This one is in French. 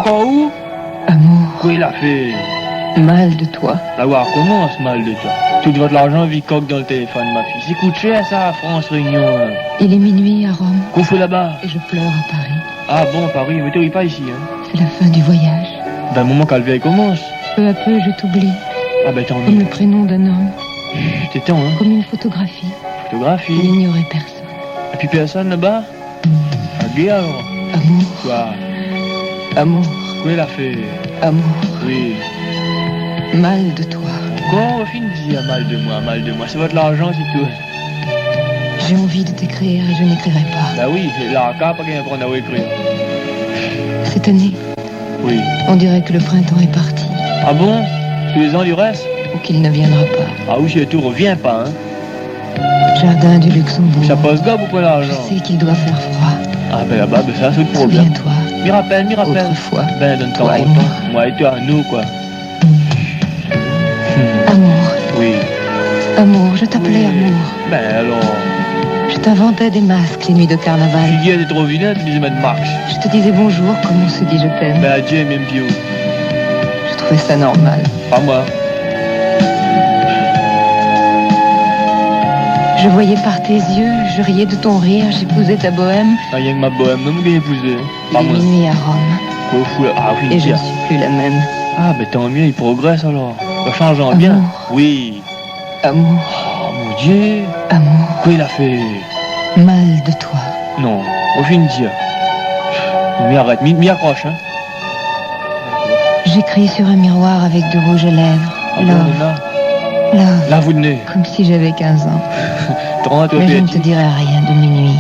Encore où? Amour, Quoi il a fait? mal de toi. La voir commence mal de toi. Tout votre l'argent vit coque dans le téléphone, ma fille. C'est coûte cher ça, France Réunion. Hein. Il est minuit à Rome Qu'on fait là-bas? et je pleure à Paris. Ah bon, Paris, mais t'es pas ici, hein? C'est la fin du voyage. D'un moment qu'elle vieille commence. Peu à peu, je t'oublie. Ah ben tant Comme mieux. le prénom d'un homme, T'es temps, hein? comme une photographie. Il Photographie. n'y aurait personne. Et puis personne là-bas? Ah bien alors. Amour, Quoi? amour, Quoi il a fait? amour, Oui. mal de toi. Quoi, au fin de dire mal de moi. C'est votre l'argent, c'est tout. J'ai envie de t'écrire et je n'écrirai pas. Bah oui, c'est la carte pas qu'elle prend à écrire. Cette année, Oui. on dirait que le printemps est parti, Ah bon? Tous les ans du reste? ou qu'il ne viendra pas. Ah oui, si le tout revient pas, hein. Jardin du Luxembourg. Ça passe gobe ou pas Je l'argent? sais qu'il doit faire froid. Ah ben là-bas, ben ça c'est le problème. Souviens-toi, M'y rappelle. autrefois, Ben donne-toi toi et autant. moi. Moi et toi, nous quoi. Amour, Oui. amour, je t'appelais amour. Ben alors, Je t'inventais des masques les nuits de carnaval. tu dis elle est trop vilaine, tu disais Max. Je te disais bonjour comme on se dit je t'aime. Ben adieu, même vieux. Je trouvais ça normal. Pas moi. Je voyais par tes yeux, je riais de ton rire, j'épousais ta bohème. Ah, rien que ma bohème, non, me épousé. Il Pas est moi. minuit à Rome, Quoi, fou là. Ah oui, et je bien. ne suis plus la même. Ah ben tant mieux, il progresse alors. Ça change en bien. Amour. Oui. Amour, Oh mon Dieu. amour, Quoi il a fait? mal de toi. Non, au fin de dire. Mais arrête, m'y accroche, hein. J'écris sur un miroir avec du rouge à lèvres. Ah bon, Love, Nana? love, Là, vous venez. comme si j'avais 15 ans. T'en as, toi, Mais je ne petit. te dirai rien de minuit.